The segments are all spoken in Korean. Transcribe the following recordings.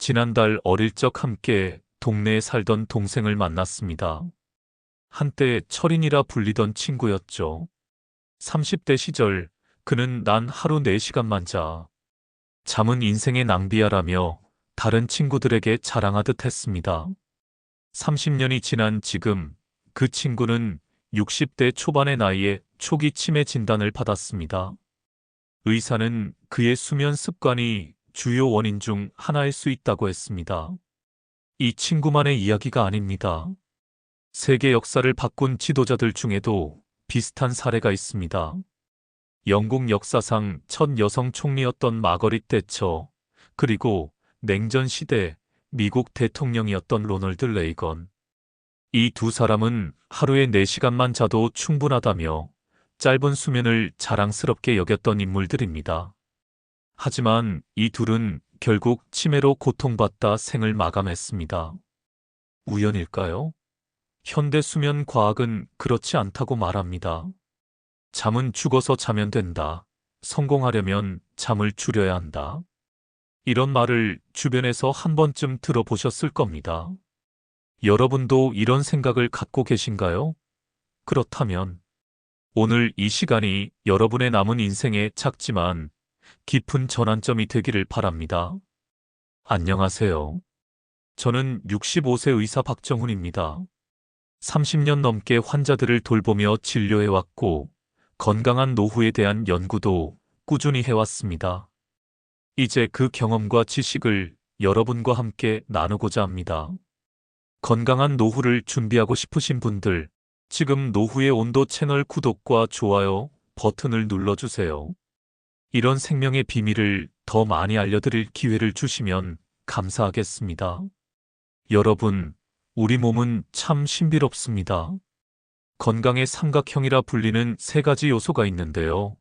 지난달 어릴 적 함께 동네에 살던 동생을 만났습니다. 한때 철인이라 불리던 친구였죠. 30대 시절 그는 난 하루 4시간만 자. 잠은 인생의 낭비야라며 다른 친구들에게 자랑하듯 했습니다. 30년이 지난 지금 그 친구는 60대 초반의 나이에 초기 치매 진단을 받았습니다. 의사는 그의 수면 습관이 주요 원인 중 하나일 수 있다고 했습니다. 이 친구만의 이야기가 아닙니다. 세계 역사를 바꾼 지도자들 중에도 비슷한 사례가 있습니다. 영국 역사상 첫 여성 총리였던 마거릿 대처, 그리고 냉전 시대 미국 대통령이었던 로널드 레이건. 이 두 사람은 하루에 4시간만 자도 충분하다며 짧은 수면을 자랑스럽게 여겼던 인물들입니다. 하지만 이 둘은 결국 치매로 고통받다 생을 마감했습니다. 우연일까요? 현대 수면 과학은 그렇지 않다고 말합니다. 잠은 죽어서 자면 된다. 성공하려면 잠을 줄여야 한다. 이런 말을 주변에서 한 번쯤 들어보셨을 겁니다. 여러분도 이런 생각을 갖고 계신가요? 그렇다면 오늘 이 시간이 여러분의 남은 인생에 작지만 깊은 전환점이 되기를 바랍니다. 안녕하세요. 저는 65세 의사 박정훈입니다. 30년 넘게 환자들을 돌보며 진료해왔고 건강한 노후에 대한 연구도 꾸준히 해왔습니다. 이제 그 경험과 지식을 여러분과 함께 나누고자 합니다. 건강한 노후를 준비하고 싶으신 분들, 지금 노후의 온도 채널 구독과 좋아요 버튼을 눌러주세요. 이런 생명의 비밀을 더 많이 알려드릴 기회를 주시면 감사하겠습니다. 여러분, 우리 몸은 참 신비롭습니다. 건강의 삼각형이라 불리는 3가지 요소가 있는데요.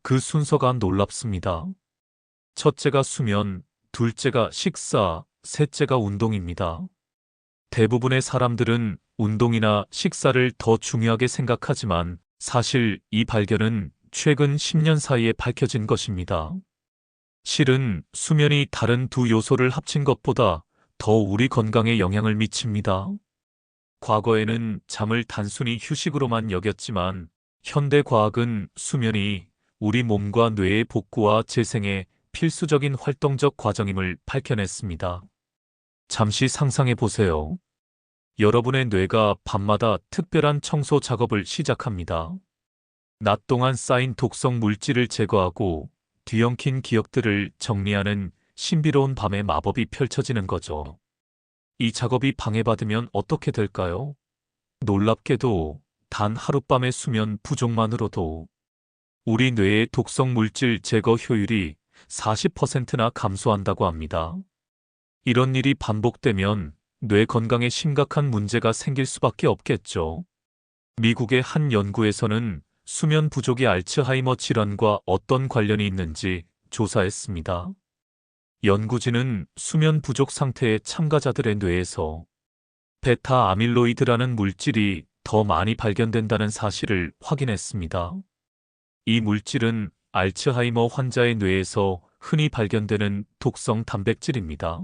그 순서가 놀랍습니다. 첫째가 수면, 둘째가 식사, 셋째가 운동입니다. 대부분의 사람들은 운동이나 식사를 더 중요하게 생각하지만 사실 이 발견은 최근 10년 사이에 밝혀진 것입니다. 실은 수면이 다른 두 요소를 합친 것보다 더 우리 건강에 영향을 미칩니다. 과거에는 잠을 단순히 휴식으로만 여겼지만 현대 과학은 수면이 우리 몸과 뇌의 복구와 재생의 필수적인 활동적 과정임을 밝혀냈습니다. 잠시 상상해 보세요. 여러분의 뇌가 밤마다 특별한 청소 작업을 시작합니다. 낮 동안 쌓인 독성 물질을 제거하고 뒤엉킨 기억들을 정리하는 신비로운 밤의 마법이 펼쳐지는 거죠. 이 작업이 방해받으면 어떻게 될까요? 놀랍게도 단 하룻밤의 수면 부족만으로도 우리 뇌의 독성 물질 제거 효율이 40%나 감소한다고 합니다. 이런 일이 반복되면 뇌 건강에 심각한 문제가 생길 수밖에 없겠죠. 미국의 한 연구에서는 수면 부족이 알츠하이머 질환과 어떤 관련이 있는지 조사했습니다. 연구진은 수면 부족 상태의 참가자들의 뇌에서 베타 아밀로이드라는 물질이 더 많이 발견된다는 사실을 확인했습니다. 이 물질은 알츠하이머 환자의 뇌에서 흔히 발견되는 독성 단백질입니다.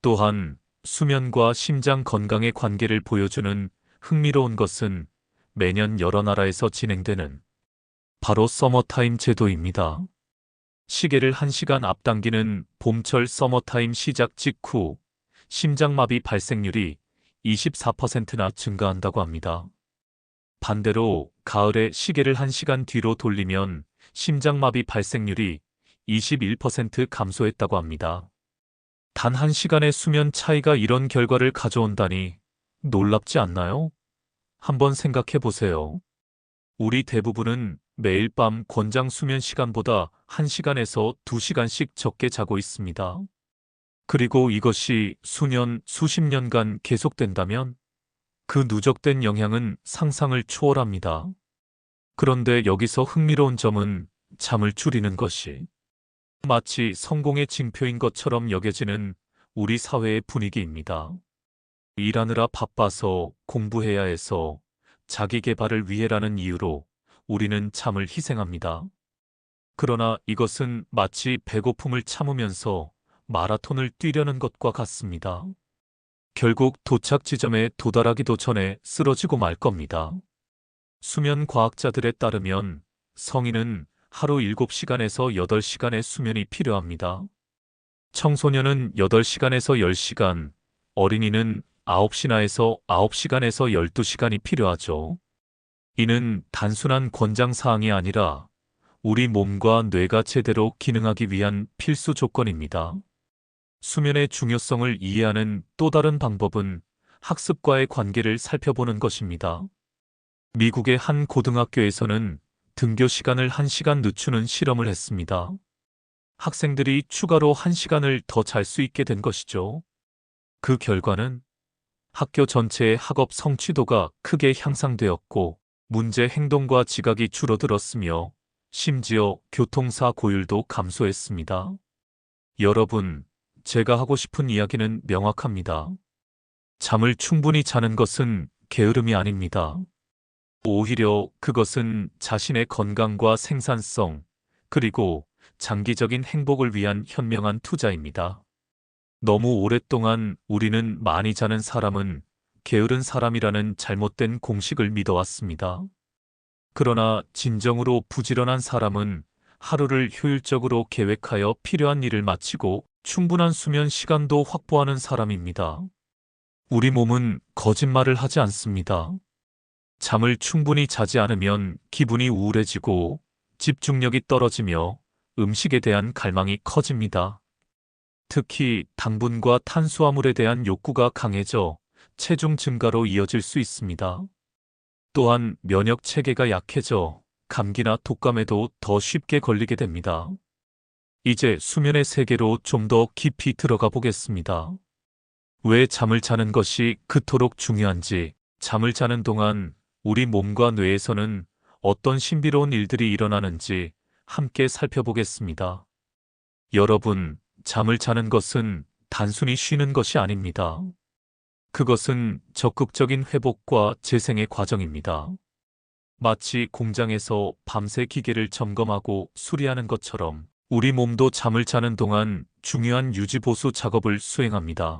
또한 수면과 심장 건강의 관계를 보여주는 흥미로운 것은 매년 여러 나라에서 진행되는 바로 서머타임 제도입니다. 시계를 1시간 앞당기는 봄철 서머타임 시작 직후 심장마비 발생률이 24%나 증가한다고 합니다. 반대로 가을에 시계를 1시간 뒤로 돌리면 심장마비 발생률이 21% 감소했다고 합니다. 단 1시간의 수면 차이가 이런 결과를 가져온다니 놀랍지 않나요? 한번 생각해 보세요. 우리 대부분은 매일 밤 권장 수면 시간보다 1시간에서 2시간씩 적게 자고 있습니다. 그리고 이것이 수년, 수십 년간 계속된다면 그 누적된 영향은 상상을 초월합니다. 그런데 여기서 흥미로운 점은 잠을 줄이는 것이 마치 성공의 징표인 것처럼 여겨지는 우리 사회의 분위기입니다. 일하느라 바빠서 공부해야 해서 자기 개발을 위해라는 이유로 우리는 잠을 희생합니다. 그러나 이것은 마치 배고픔을 참으면서 마라톤을 뛰려는 것과 같습니다. 결국 도착 지점에 도달하기도 전에 쓰러지고 말 겁니다. 수면 과학자들에 따르면 성인은 하루 7시간에서 8시간의 수면이 필요합니다. 청소년은 8시간에서 10시간, 어린이는 9시나에서 9시간에서 12시간이 필요하죠. 이는 단순한 권장사항이 아니라 우리 몸과 뇌가 제대로 기능하기 위한 필수 조건입니다. 수면의 중요성을 이해하는 또 다른 방법은 학습과의 관계를 살펴보는 것입니다. 미국의 한 고등학교에서는 등교 시간을 1시간 늦추는 실험을 했습니다. 학생들이 추가로 1시간을 더 잘 수 있게 된 것이죠. 그 결과는 학교 전체의 학업 성취도가 크게 향상되었고 문제 행동과 지각이 줄어들었으며 심지어 교통사고율도 감소했습니다. 여러분, 제가 하고 싶은 이야기는 명확합니다. 잠을 충분히 자는 것은 게으름이 아닙니다. 오히려 그것은 자신의 건강과 생산성, 그리고 장기적인 행복을 위한 현명한 투자입니다. 너무 오랫동안 우리는 많이 자는 사람은 게으른 사람이라는 잘못된 공식을 믿어왔습니다. 그러나 진정으로 부지런한 사람은 하루를 효율적으로 계획하여 필요한 일을 마치고 충분한 수면 시간도 확보하는 사람입니다. 우리 몸은 거짓말을 하지 않습니다. 잠을 충분히 자지 않으면 기분이 우울해지고 집중력이 떨어지며 음식에 대한 갈망이 커집니다. 특히 당분과 탄수화물에 대한 욕구가 강해져 체중 증가로 이어질 수 있습니다. 또한 면역 체계가 약해져 감기나 독감에도 더 쉽게 걸리게 됩니다. 이제 수면의 세계로 좀 더 깊이 들어가 보겠습니다. 왜 잠을 자는 것이 그토록 중요한지, 잠을 자는 동안 우리 몸과 뇌에서는 어떤 신비로운 일들이 일어나는지 함께 살펴보겠습니다. 여러분, 잠을 자는 것은 단순히 쉬는 것이 아닙니다. 그것은 적극적인 회복과 재생의 과정입니다. 마치 공장에서 밤새 기계를 점검하고 수리하는 것처럼 우리 몸도 잠을 자는 동안 중요한 유지보수 작업을 수행합니다.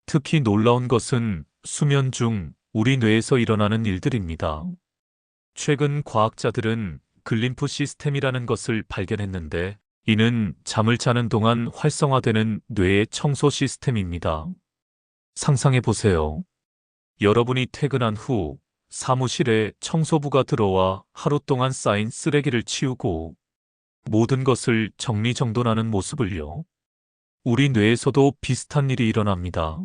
특히 놀라운 것은 수면 중 우리 뇌에서 일어나는 일들입니다. 최근 과학자들은 글림프 시스템이라는 것을 발견했는데 이는 잠을 자는 동안 활성화되는 뇌의 청소 시스템입니다. 상상해 보세요. 여러분이 퇴근한 후 사무실에 청소부가 들어와 하루 동안 쌓인 쓰레기를 치우고 모든 것을 정리정돈하는 모습을요. 우리 뇌에서도 비슷한 일이 일어납니다.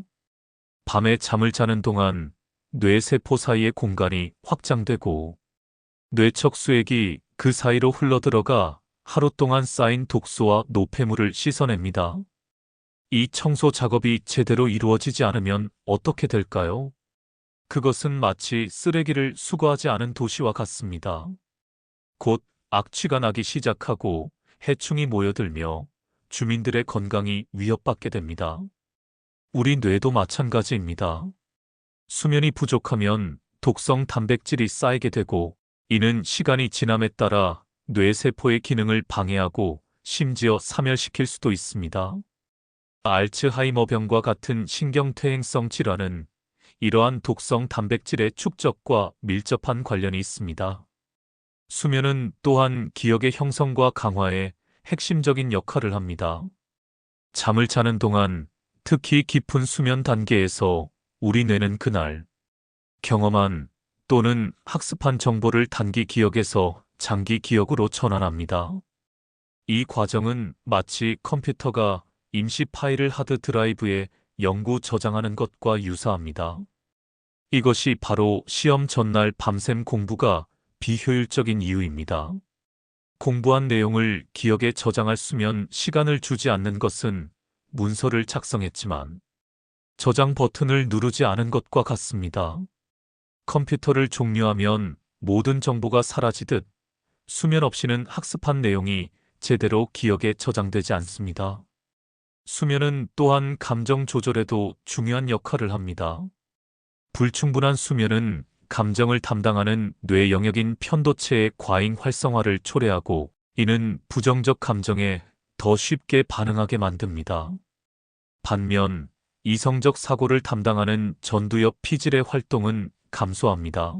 밤에 잠을 자는 동안 뇌세포 사이의 공간이 확장되고 뇌척 수액이 그 사이로 흘러들어가 하루 동안 쌓인 독소와 노폐물을 씻어냅니다. 이 청소 작업이 제대로 이루어지지 않으면 어떻게 될까요? 그것은 마치 쓰레기를 수거하지 않은 도시와 같습니다. 곧 악취가 나기 시작하고 해충이 모여들며 주민들의 건강이 위협받게 됩니다. 우리 뇌도 마찬가지입니다. 수면이 부족하면 독성 단백질이 쌓이게 되고 이는 시간이 지남에 따라 뇌세포의 기능을 방해하고 심지어 사멸시킬 수도 있습니다. 알츠하이머병과 같은 신경퇴행성 질환은 이러한 독성 단백질의 축적과 밀접한 관련이 있습니다. 수면은 또한 기억의 형성과 강화에 핵심적인 역할을 합니다. 잠을 자는 동안 특히 깊은 수면 단계에서 우리 뇌는 그날 경험한 또는 학습한 정보를 단기 기억에서 장기 기억으로 전환합니다. 이 과정은 마치 컴퓨터가 임시 파일을 하드 드라이브에 영구 저장하는 것과 유사합니다. 이것이 바로 시험 전날 밤샘 공부가 비효율적인 이유입니다. 공부한 내용을 기억에 저장할 수면 시간을 주지 않는 것은 문서를 작성했지만 저장 버튼을 누르지 않은 것과 같습니다. 컴퓨터를 종료하면 모든 정보가 사라지듯 수면 없이는 학습한 내용이 제대로 기억에 저장되지 않습니다. 수면은 또한 감정 조절에도 중요한 역할을 합니다. 불충분한 수면은 감정을 담당하는 뇌 영역인 편도체의 과잉 활성화를 초래하고 이는 부정적 감정에 더 쉽게 반응하게 만듭니다. 반면 이성적 사고를 담당하는 전두엽 피질의 활동은 감소합니다.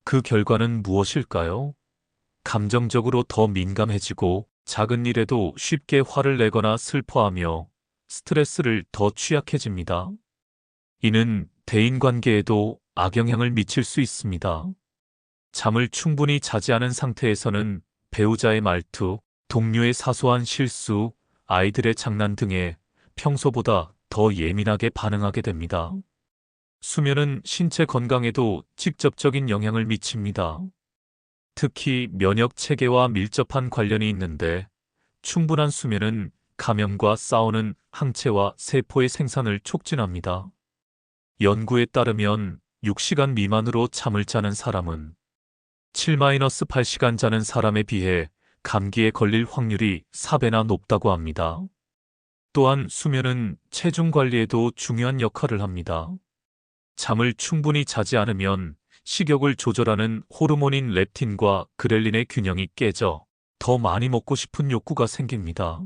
그 결과는 무엇일까요? 감정적으로 더 민감해지고 작은 일에도 쉽게 화를 내거나 슬퍼하며 스트레스를 더 취약해집니다. 이는 대인관계에도 악영향을 미칠 수 있습니다. 잠을 충분히 자지 않은 상태에서는 배우자의 말투, 동료의 사소한 실수, 아이들의 장난 등에 평소보다 더 예민하게 반응하게 됩니다. 수면은 신체 건강에도 직접적인 영향을 미칩니다. 특히 면역 체계와 밀접한 관련이 있는데 충분한 수면은 감염과 싸우는 항체와 세포의 생산을 촉진합니다. 연구에 따르면 6시간 미만으로 잠을 자는 사람은 7-8시간 자는 사람에 비해 감기에 걸릴 확률이 4배나 높다고 합니다. 또한 수면은 체중 관리에도 중요한 역할을 합니다. 잠을 충분히 자지 않으면 식욕을 조절하는 호르몬인 렙틴과 그렐린의 균형이 깨져 더 많이 먹고 싶은 욕구가 생깁니다.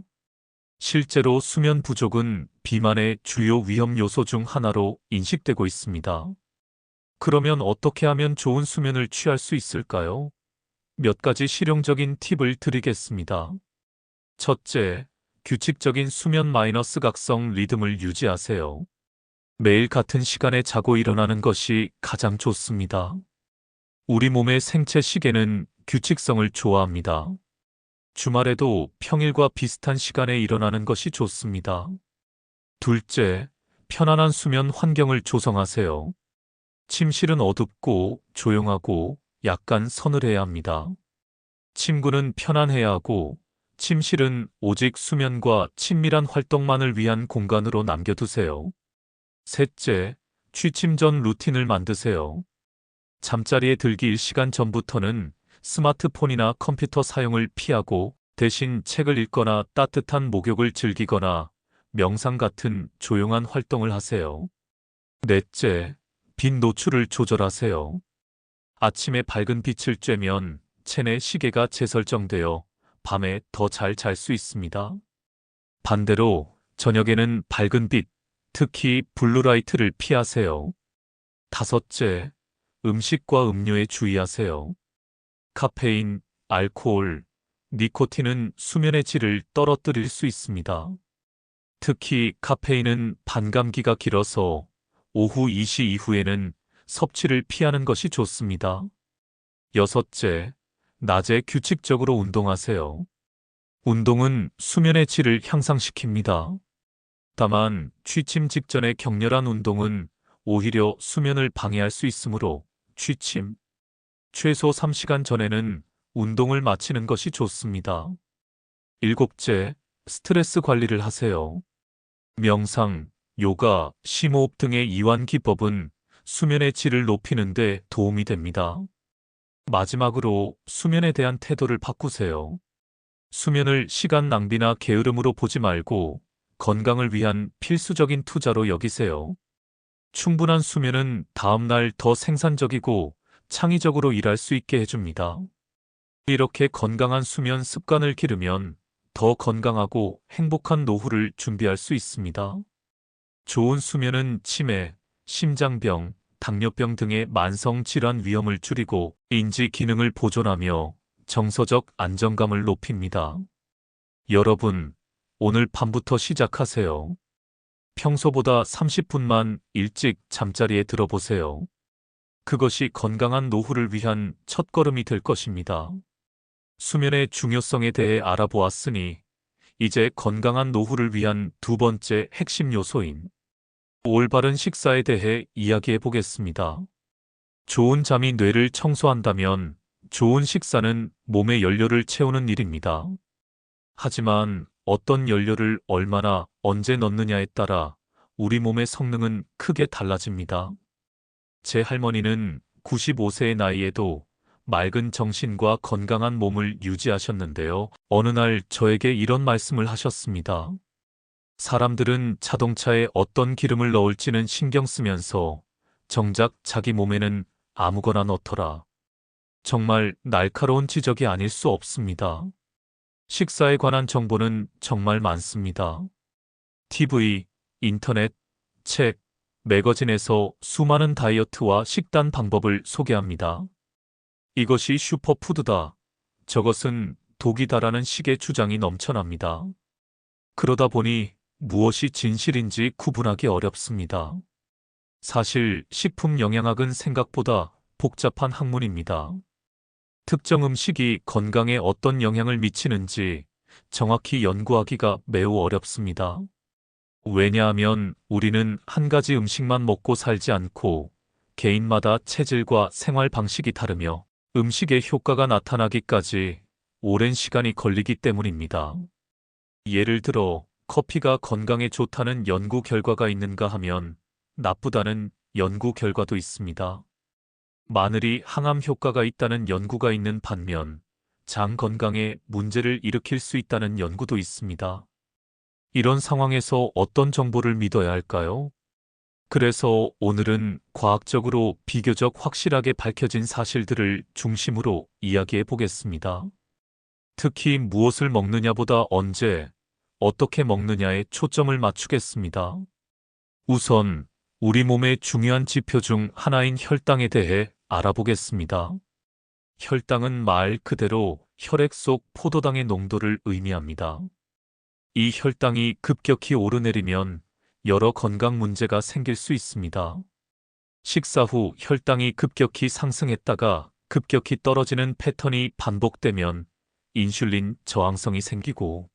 실제로 수면 부족은 비만의 주요 위험 요소 중 하나로 인식되고 있습니다. 그러면 어떻게 하면 좋은 수면을 취할 수 있을까요? 몇 가지 실용적인 팁을 드리겠습니다. 첫째, 규칙적인 수면 마이너스 각성 리듬을 유지하세요. 매일 같은 시간에 자고 일어나는 것이 가장 좋습니다. 우리 몸의 생체 시계는 규칙성을 좋아합니다. 주말에도 평일과 비슷한 시간에 일어나는 것이 좋습니다. 둘째, 편안한 수면 환경을 조성하세요. 침실은 어둡고 조용하고 약간 서늘해야 합니다. 침구는 편안해야 하고 침실은 오직 수면과 친밀한 활동만을 위한 공간으로 남겨두세요. 셋째, 취침 전 루틴을 만드세요. 잠자리에 들기 1시간 전부터는 스마트폰이나 컴퓨터 사용을 피하고 대신 책을 읽거나 따뜻한 목욕을 즐기거나 명상 같은 조용한 활동을 하세요. 넷째, 빛 노출을 조절하세요. 아침에 밝은 빛을 쬐면 체내 시계가 재설정되어 밤에 더 잘 잘 수 있습니다. 반대로 저녁에는 밝은 빛, 특히 블루라이트를 피하세요. 다섯째, 음식과 음료에 주의하세요. 카페인, 알코올, 니코틴은 수면의 질을 떨어뜨릴 수 있습니다. 특히 카페인은 반감기가 길어서 오후 2시 이후에는 섭취를 피하는 것이 좋습니다. 여섯째, 낮에 규칙적으로 운동하세요. 운동은 수면의 질을 향상시킵니다. 다만 취침 직전의 격렬한 운동은 오히려 수면을 방해할 수 있으므로 취침 최소 3시간 전에는 운동을 마치는 것이 좋습니다. 일곱째, 스트레스 관리를 하세요. 명상, 요가, 심호흡 등의 이완 기법은 수면의 질을 높이는 데 도움이 됩니다. 마지막으로 수면에 대한 태도를 바꾸세요. 수면을 시간 낭비나 게으름으로 보지 말고 건강을 위한 필수적인 투자로 여기세요. 충분한 수면은 다음날 더 생산적이고 창의적으로 일할 수 있게 해줍니다. 이렇게 건강한 수면 습관을 기르면 더 건강하고 행복한 노후를 준비할 수 있습니다. 좋은 수면은 치매, 심장병, 당뇨병 등의 만성 질환 위험을 줄이고 인지 기능을 보존하며 정서적 안정감을 높입니다. 여러분, 오늘 밤부터 시작하세요. 평소보다 30분만 일찍 잠자리에 들어보세요. 그것이 건강한 노후를 위한 첫걸음이 될 것입니다. 수면의 중요성에 대해 알아보았으니 이제 건강한 노후를 위한 두 번째 핵심 요소인 올바른 식사에 대해 이야기해 보겠습니다. 좋은 잠이 뇌를 청소한다면 좋은 식사는 몸의 연료를 채우는 일입니다. 하지만 어떤 연료를 얼마나 언제 넣느냐에 따라 우리 몸의 성능은 크게 달라집니다. 제 할머니는 95세의 나이에도 맑은 정신과 건강한 몸을 유지하셨는데요. 어느 날 저에게 이런 말씀을 하셨습니다. 사람들은 자동차에 어떤 기름을 넣을지는 신경 쓰면서 정작 자기 몸에는 아무거나 넣더라. 정말 날카로운 지적이 아닐 수 없습니다. 식사에 관한 정보는 정말 많습니다. TV, 인터넷, 책, 매거진에서 수많은 다이어트와 식단 방법을 소개합니다. 이것이 슈퍼푸드다. 저것은 독이다라는 식의 주장이 넘쳐납니다. 그러다 보니 무엇이 진실인지 구분하기 어렵습니다. 사실 식품 영양학은 생각보다 복잡한 학문입니다. 특정 음식이 건강에 어떤 영향을 미치는지 정확히 연구하기가 매우 어렵습니다. 왜냐하면 우리는 한 가지 음식만 먹고 살지 않고 개인마다 체질과 생활 방식이 다르며 음식의 효과가 나타나기까지 오랜 시간이 걸리기 때문입니다. 예를 들어 커피가 건강에 좋다는 연구 결과가 있는가 하면 나쁘다는 연구 결과도 있습니다. 마늘이 항암 효과가 있다는 연구가 있는 반면 장 건강에 문제를 일으킬 수 있다는 연구도 있습니다. 이런 상황에서 어떤 정보를 믿어야 할까요? 그래서 오늘은 과학적으로 비교적 확실하게 밝혀진 사실들을 중심으로 이야기해 보겠습니다. 특히 무엇을 먹느냐보다 언제, 어떻게 먹느냐에 초점을 맞추겠습니다. 우선 우리 몸의 중요한 지표 중 하나인 혈당에 대해 알아보겠습니다. 혈당은 말 그대로 혈액 속 포도당의 농도를 의미합니다. 이 혈당이 급격히 오르내리면 여러 건강 문제가 생길 수 있습니다. 식사 후 혈당이 급격히 상승했다가 급격히 떨어지는 패턴이 반복되면 인슐린 저항성이 생기고,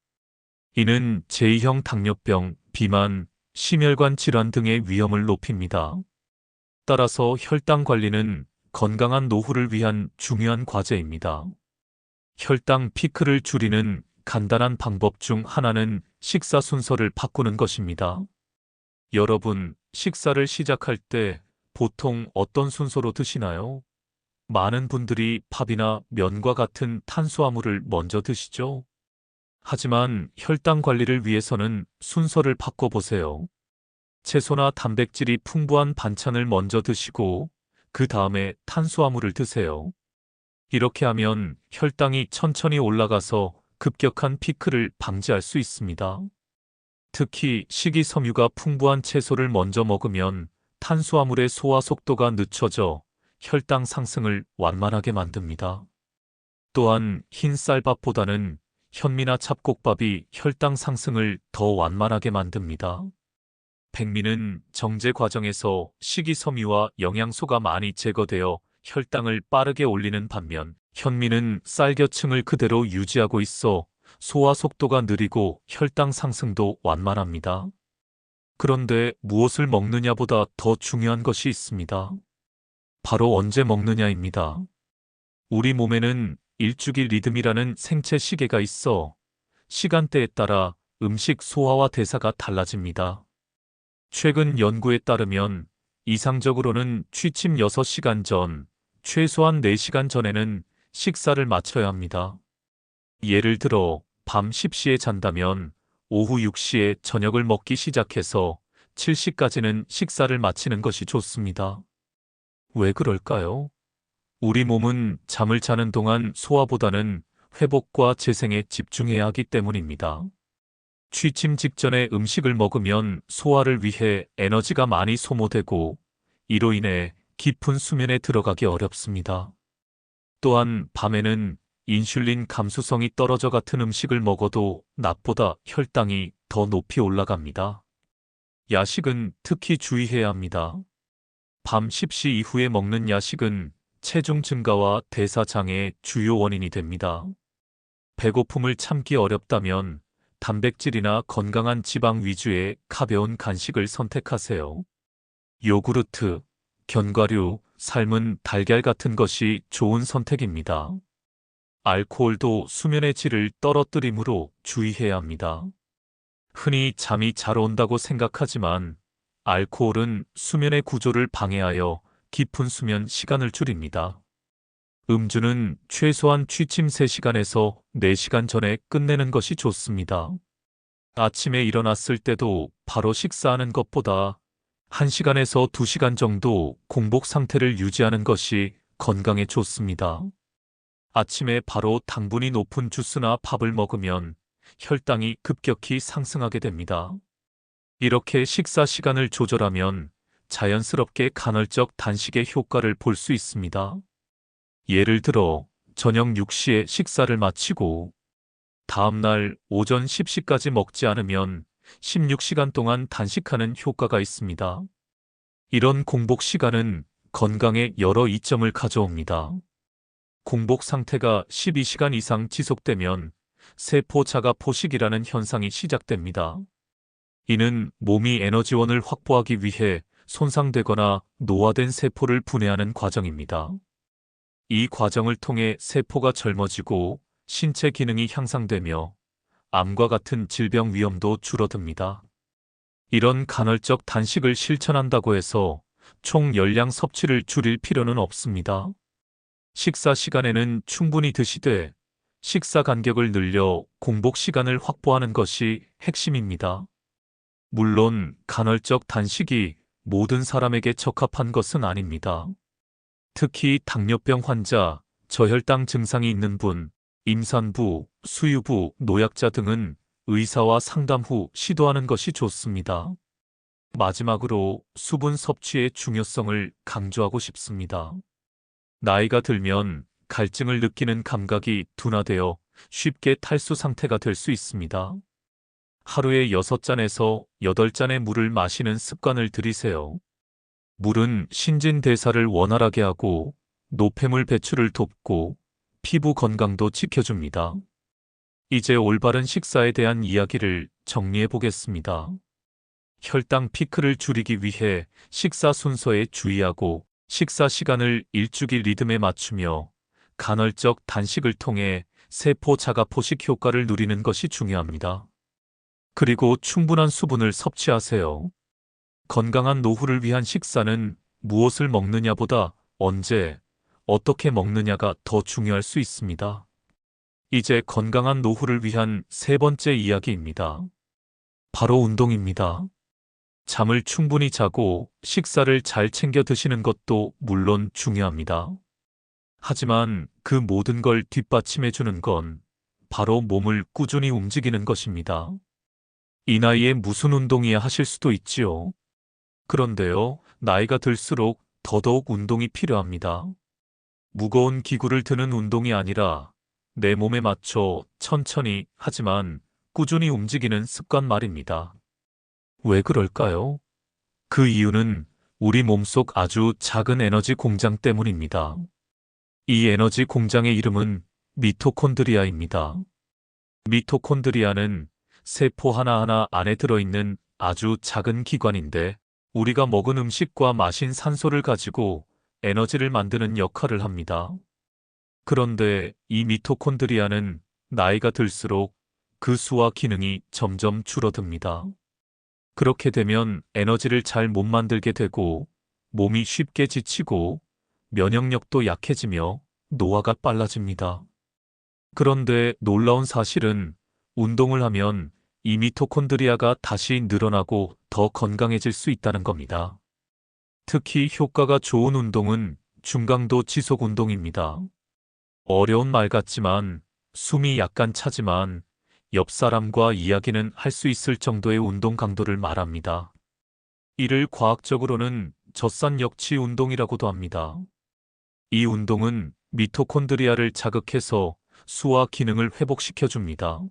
이는 제2형 당뇨병, 비만, 심혈관 질환 등의 위험을 높입니다. 따라서 혈당 관리는 건강한 노후를 위한 중요한 과제입니다. 혈당 피크를 줄이는 간단한 방법 중 하나는 식사 순서를 바꾸는 것입니다. 여러분, 식사를 시작할 때 보통 어떤 순서로 드시나요? 많은 분들이 밥이나 면과 같은 탄수화물을 먼저 드시죠? 하지만 혈당 관리를 위해서는 순서를 바꿔보세요. 채소나 단백질이 풍부한 반찬을 먼저 드시고 그 다음에 탄수화물을 드세요. 이렇게 하면 혈당이 천천히 올라가서 급격한 피크를 방지할 수 있습니다. 특히 식이섬유가 풍부한 채소를 먼저 먹으면 탄수화물의 소화 속도가 늦춰져 혈당 상승을 완만하게 만듭니다. 또한 흰 쌀밥보다는 현미나 잡곡밥이 혈당 상승을 더 완만하게 만듭니다. 백미는 정제 과정에서 식이섬유와 영양소가 많이 제거되어 혈당을 빠르게 올리는 반면 현미는 쌀겨층을 그대로 유지하고 있어 소화 속도가 느리고 혈당 상승도 완만합니다. 그런데 무엇을 먹느냐보다 더 중요한 것이 있습니다. 바로 언제 먹느냐입니다. 우리 몸에는 일주기 리듬이라는 생체 시계가 있어 시간대에 따라 음식 소화와 대사가 달라집니다. 최근 연구에 따르면 이상적으로는 취침 6시간 전, 최소한 4시간 전에는 식사를 마쳐야 합니다. 예를 들어 밤 10시에 잔다면 오후 6시에 저녁을 먹기 시작해서 7시까지는 식사를 마치는 것이 좋습니다. 왜 그럴까요? 우리 몸은 잠을 자는 동안 소화보다는 회복과 재생에 집중해야 하기 때문입니다. 취침 직전에 음식을 먹으면 소화를 위해 에너지가 많이 소모되고 이로 인해 깊은 수면에 들어가기 어렵습니다. 또한 밤에는 인슐린 감수성이 떨어져 같은 음식을 먹어도 낮보다 혈당이 더 높이 올라갑니다. 야식은 특히 주의해야 합니다. 밤 10시 이후에 먹는 야식은 체중 증가와 대사 장애의 주요 원인이 됩니다. 배고픔을 참기 어렵다면 단백질이나 건강한 지방 위주의 가벼운 간식을 선택하세요. 요구르트, 견과류, 삶은 달걀 같은 것이 좋은 선택입니다. 알코올도 수면의 질을 떨어뜨리므로 주의해야 합니다. 흔히 잠이 잘 온다고 생각하지만 알코올은 수면의 구조를 방해하여 깊은 수면 시간을 줄입니다. 음주는 최소한 취침 3시간에서 4시간 전에 끝내는 것이 좋습니다. 아침에 일어났을 때도 바로 식사하는 것보다 1시간에서 2시간 정도 공복 상태를 유지하는 것이 건강에 좋습니다. 아침에 바로 당분이 높은 주스나 밥을 먹으면 혈당이 급격히 상승하게 됩니다. 이렇게 식사 시간을 조절하면 자연스럽게 간헐적 단식의 효과를 볼 수 있습니다. 예를 들어 저녁 6시에 식사를 마치고 다음날 오전 10시까지 먹지 않으면 16시간 동안 단식하는 효과가 있습니다. 이런 공복 시간은 건강에 여러 이점을 가져옵니다. 공복 상태가 12시간 이상 지속되면 세포 자가 포식이라는 현상이 시작됩니다. 이는 몸이 에너지원을 확보하기 위해 손상되거나 노화된 세포를 분해하는 과정입니다. 이 과정을 통해 세포가 젊어지고 신체 기능이 향상되며 암과 같은 질병 위험도 줄어듭니다. 이런 간헐적 단식을 실천한다고 해서 총 열량 섭취를 줄일 필요는 없습니다. 식사 시간에는 충분히 드시되 식사 간격을 늘려 공복 시간을 확보하는 것이 핵심입니다. 물론 간헐적 단식이 모든 사람에게 적합한 것은 아닙니다. 특히 당뇨병 환자, 저혈당 증상이 있는 분, 임산부, 수유부, 노약자 등은 의사와 상담 후 시도하는 것이 좋습니다. 마지막으로 수분 섭취의 중요성을 강조하고 싶습니다. 나이가 들면 갈증을 느끼는 감각이 둔화되어 쉽게 탈수 상태가 될 수 있습니다. 하루에 6잔에서 8잔의 물을 마시는 습관을 들이세요. 물은 신진대사를 원활하게 하고 노폐물 배출을 돕고 피부 건강도 지켜줍니다. 이제 올바른 식사에 대한 이야기를 정리해 보겠습니다. 혈당 피크를 줄이기 위해 식사 순서에 주의하고 식사 시간을 일주기 리듬에 맞추며 간헐적 단식을 통해 세포 자가 포식 효과를 누리는 것이 중요합니다. 그리고 충분한 수분을 섭취하세요. 건강한 노후를 위한 식사는 무엇을 먹느냐보다 언제, 어떻게 먹느냐가 더 중요할 수 있습니다. 이제 건강한 노후를 위한 세 번째 이야기입니다. 바로 운동입니다. 잠을 충분히 자고 식사를 잘 챙겨 드시는 것도 물론 중요합니다. 하지만 그 모든 걸 뒷받침해 주는 건 바로 몸을 꾸준히 움직이는 것입니다. 이 나이에 무슨 운동이야 하실 수도 있지요. 그런데요, 나이가 들수록 더더욱 운동이 필요합니다. 무거운 기구를 드는 운동이 아니라 내 몸에 맞춰 천천히 하지만 꾸준히 움직이는 습관 말입니다. 왜 그럴까요? 그 이유는 우리 몸속 아주 작은 에너지 공장 때문입니다. 이 에너지 공장의 이름은 미토콘드리아입니다. 미토콘드리아는 세포 하나하나 안에 들어있는 아주 작은 기관인데 우리가 먹은 음식과 마신 산소를 가지고 에너지를 만드는 역할을 합니다. 그런데 이 미토콘드리아는 나이가 들수록 그 수와 기능이 점점 줄어듭니다. 그렇게 되면 에너지를 잘 못 만들게 되고 몸이 쉽게 지치고 면역력도 약해지며 노화가 빨라집니다. 그런데 놀라운 사실은 운동을 하면 이 미토콘드리아가 다시 늘어나고 더 건강해질 수 있다는 겁니다. 특히 효과가 좋은 운동은 중강도 지속 운동입니다. 어려운 말 같지만 숨이 약간 차지만 옆 사람과 이야기는 할 수 있을 정도의 운동 강도를 말합니다. 이를 과학적으로는 젖산 역치 운동이라고도 합니다. 이 운동은 미토콘드리아를 자극해서 수와 기능을 회복시켜 줍니다.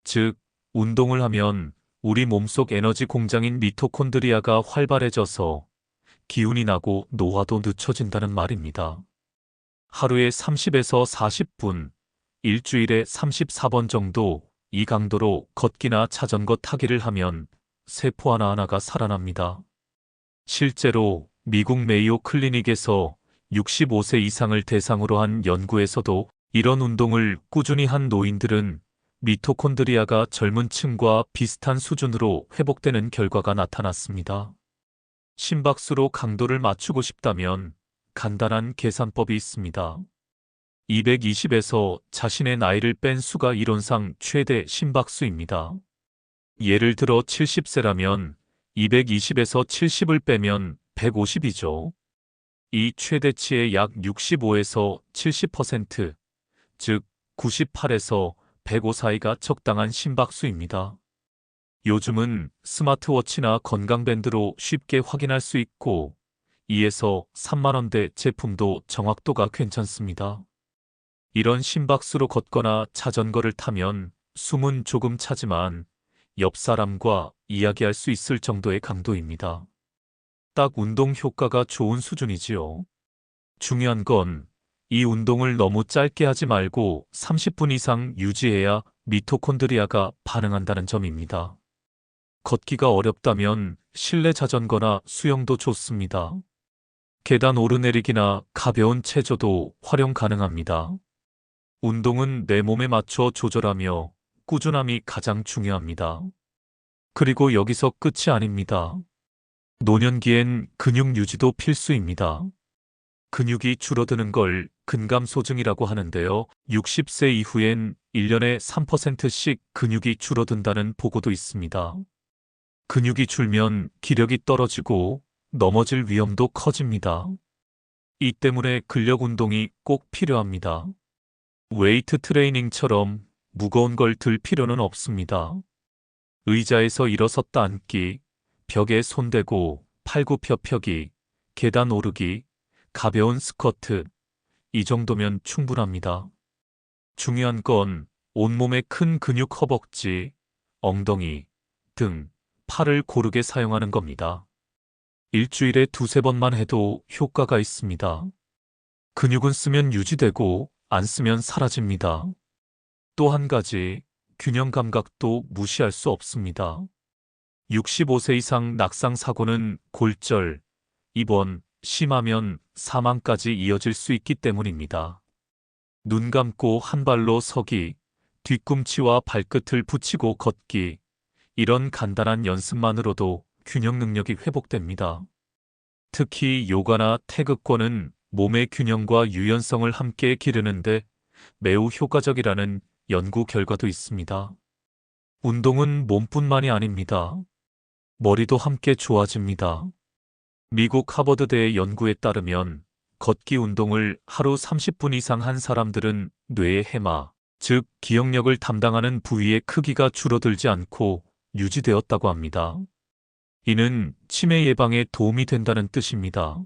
즉, 운동을 하면 우리 몸속 에너지 공장인 미토콘드리아가 활발해져서 기운이 나고 노화도 늦춰진다는 말입니다. 하루에 30에서 40분, 일주일에 34번 정도 이 강도로 걷기나 자전거 타기를 하면 세포 하나하나가 살아납니다. 실제로 미국 메이오 클리닉에서 65세 이상을 대상으로 한 연구에서도 이런 운동을 꾸준히 한 노인들은 미토콘드리아가 젊은 층과 비슷한 수준으로 회복되는 결과가 나타났습니다. 심박수로 강도를 맞추고 싶다면 간단한 계산법이 있습니다. 220에서 자신의 나이를 뺀 수가 이론상 최대 심박수입니다. 예를 들어 70세라면 220에서 70을 빼면 150이죠. 이 최대치의 약 65에서 70%, 즉 98에서 105 사이가 적당한 심박수입니다. 요즘은 스마트워치나 건강밴드로 쉽게 확인할 수 있고 2에서 3만 원대 제품도 정확도가 괜찮습니다. 이런 심박수로 걷거나 자전거를 타면 숨은 조금 차지만 옆 사람과 이야기할 수 있을 정도의 강도입니다. 딱 운동 효과가 좋은 수준이지요. 중요한 건 이 운동을 너무 짧게 하지 말고 30분 이상 유지해야 미토콘드리아가 반응한다는 점입니다. 걷기가 어렵다면 실내 자전거나 수영도 좋습니다. 계단 오르내리기나 가벼운 체조도 활용 가능합니다. 운동은 내 몸에 맞춰 조절하며 꾸준함이 가장 중요합니다. 그리고 여기서 끝이 아닙니다. 노년기엔 근육 유지도 필수입니다. 근육이 줄어드는 걸 근감소증이라고 하는데요. 60세 이후엔 1년에 3%씩 근육이 줄어든다는 보고도 있습니다. 근육이 줄면 기력이 떨어지고 넘어질 위험도 커집니다. 이 때문에 근력 운동이 꼭 필요합니다. 웨이트 트레이닝처럼 무거운 걸 들 필요는 없습니다. 의자에서 일어섰다 앉기, 벽에 손대고 팔굽혀펴기, 계단 오르기, 가벼운 스쿼트, 이 정도면 충분합니다. 중요한 건 온몸의 큰 근육 허벅지, 엉덩이, 등, 팔을 고르게 사용하는 겁니다. 일주일에 2~3번만 해도 효과가 있습니다. 근육은 쓰면 유지되고 안 쓰면 사라집니다. 또 한 가지, 균형 감각도 무시할 수 없습니다. 65세 이상 낙상 사고는 골절, 입원, 심하면 사망까지 이어질 수 있기 때문입니다. 눈 감고 한 발로 서기, 뒤꿈치와 발끝을 붙이고 걷기, 이런 간단한 연습만으로도 균형 능력이 회복됩니다. 특히 요가나 태극권은 몸의 균형과 유연성을 함께 기르는데 매우 효과적이라는 연구 결과도 있습니다. 운동은 몸뿐만이 아닙니다. 머리도 함께 좋아집니다. 미국 하버드대의 연구에 따르면 걷기 운동을 하루 30분 이상 한 사람들은 뇌의 해마, 즉 기억력을 담당하는 부위의 크기가 줄어들지 않고 유지되었다고 합니다. 이는 치매 예방에 도움이 된다는 뜻입니다.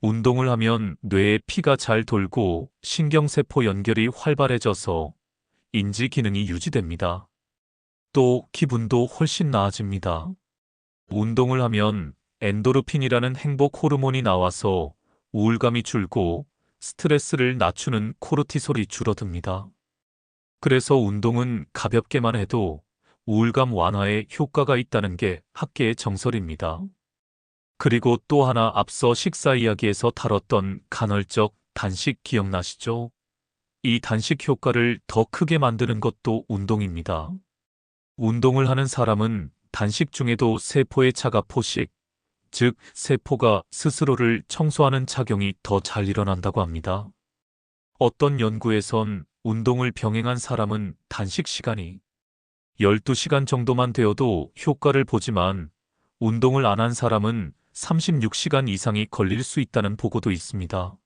운동을 하면 뇌에 피가 잘 돌고 신경세포 연결이 활발해져서 인지 기능이 유지됩니다. 또 기분도 훨씬 나아집니다. 운동을 하면 엔도르핀이라는 행복 호르몬이 나와서 우울감이 줄고 스트레스를 낮추는 코르티솔이 줄어듭니다. 그래서 운동은 가볍게만 해도 우울감 완화에 효과가 있다는 게 학계의 정설입니다. 그리고 또 하나 앞서 식사 이야기에서 다뤘던 간헐적 단식 기억나시죠? 이 단식 효과를 더 크게 만드는 것도 운동입니다. 운동을 하는 사람은 단식 중에도 세포의 자가 포식, 즉 세포가 스스로를 청소하는 작용이 더 잘 일어난다고 합니다. 어떤 연구에선 운동을 병행한 사람은 단식 시간이 12시간 정도만 되어도 효과를 보지만 운동을 안 한 사람은 36시간 이상이 걸릴 수 있다는 보고도 있습니다.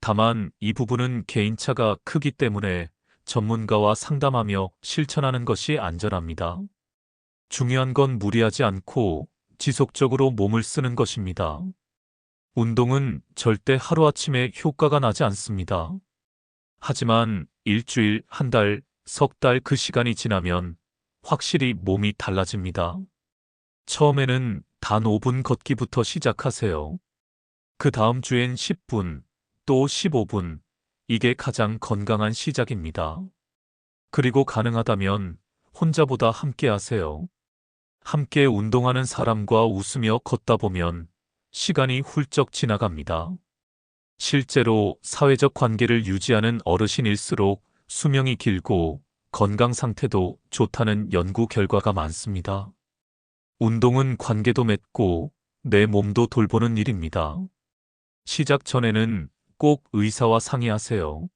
다만 이 부분은 개인차가 크기 때문에 전문가와 상담하며 실천하는 것이 안전합니다. 중요한 건 무리하지 않고 지속적으로 몸을 쓰는 것입니다. 운동은 절대 하루아침에 효과가 나지 않습니다. 하지만 일주일, 한 달, 석 달 그 시간이 지나면 확실히 몸이 달라집니다. 처음에는 단 5분 걷기부터 시작하세요. 그 다음 주엔 10분, 또 15분, 이게 가장 건강한 시작입니다. 그리고 가능하다면 혼자보다 함께 하세요. 함께 운동하는 사람과 웃으며 걷다 보면 시간이 훌쩍 지나갑니다. 실제로 사회적 관계를 유지하는 어르신일수록 수명이 길고 건강 상태도 좋다는 연구 결과가 많습니다. 운동은 관계도 맺고 내 몸도 돌보는 일입니다. 시작 전에는 꼭 의사와 상의하세요.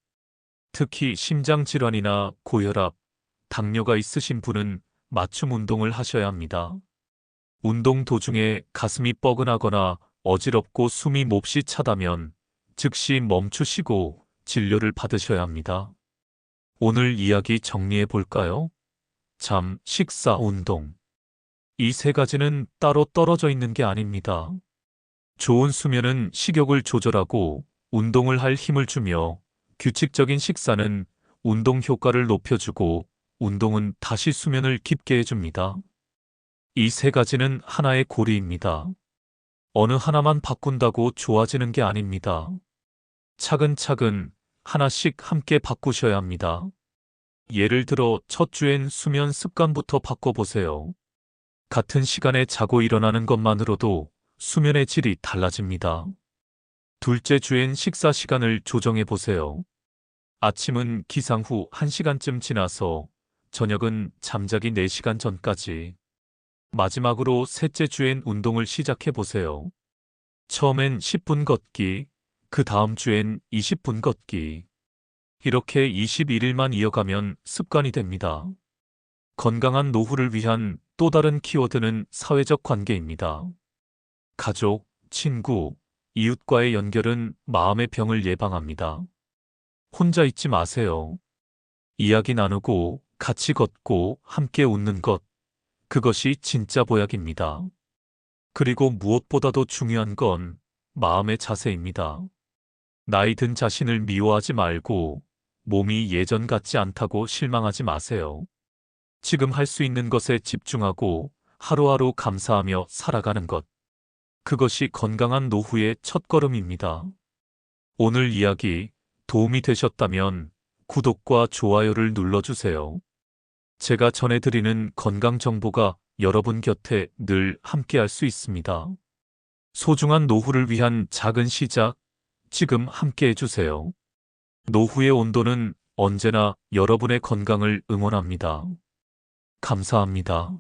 특히 심장질환이나 고혈압, 당뇨가 있으신 분은 맞춤 운동을 하셔야 합니다. 운동 도중에 가슴이 뻐근하거나 어지럽고 숨이 몹시 차다면 즉시 멈추시고 진료를 받으셔야 합니다. 오늘 이야기 정리해 볼까요? 잠, 식사, 운동. 이 세 가지는 따로 떨어져 있는 게 아닙니다. 좋은 수면은 식욕을 조절하고 운동을 할 힘을 주며 규칙적인 식사는 운동 효과를 높여주고 운동은 다시 수면을 깊게 해줍니다. 이 세 가지는 하나의 고리입니다. 어느 하나만 바꾼다고 좋아지는 게 아닙니다. 차근차근 하나씩 함께 바꾸셔야 합니다. 예를 들어 첫 주엔 수면 습관부터 바꿔보세요. 같은 시간에 자고 일어나는 것만으로도 수면의 질이 달라집니다. 둘째 주엔 식사 시간을 조정해 보세요. 아침은 기상 후 1시간쯤 지나서 저녁은 잠자기 4시간 전까지. 마지막으로 셋째 주엔 운동을 시작해 보세요. 처음엔 10분 걷기, 그 다음 주엔 20분 걷기. 이렇게 21일만 이어가면 습관이 됩니다. 건강한 노후를 위한 또 다른 키워드는 사회적 관계입니다. 가족, 친구, 이웃과의 연결은 마음의 병을 예방합니다. 혼자 있지 마세요. 이야기 나누고 같이 걷고 함께 웃는 것, 그것이 진짜 보약입니다. 그리고 무엇보다도 중요한 건 마음의 자세입니다. 나이 든 자신을 미워하지 말고 몸이 예전 같지 않다고 실망하지 마세요. 지금 할 수 있는 것에 집중하고 하루하루 감사하며 살아가는 것. 그것이 건강한 노후의 첫걸음입니다. 오늘 이야기 도움이 되셨다면 구독과 좋아요를 눌러주세요. 제가 전해드리는 건강 정보가 여러분 곁에 늘 함께할 수 있습니다. 소중한 노후를 위한 작은 시작, 지금 함께 해주세요. 노후의 온도는 언제나 여러분의 건강을 응원합니다. 감사합니다.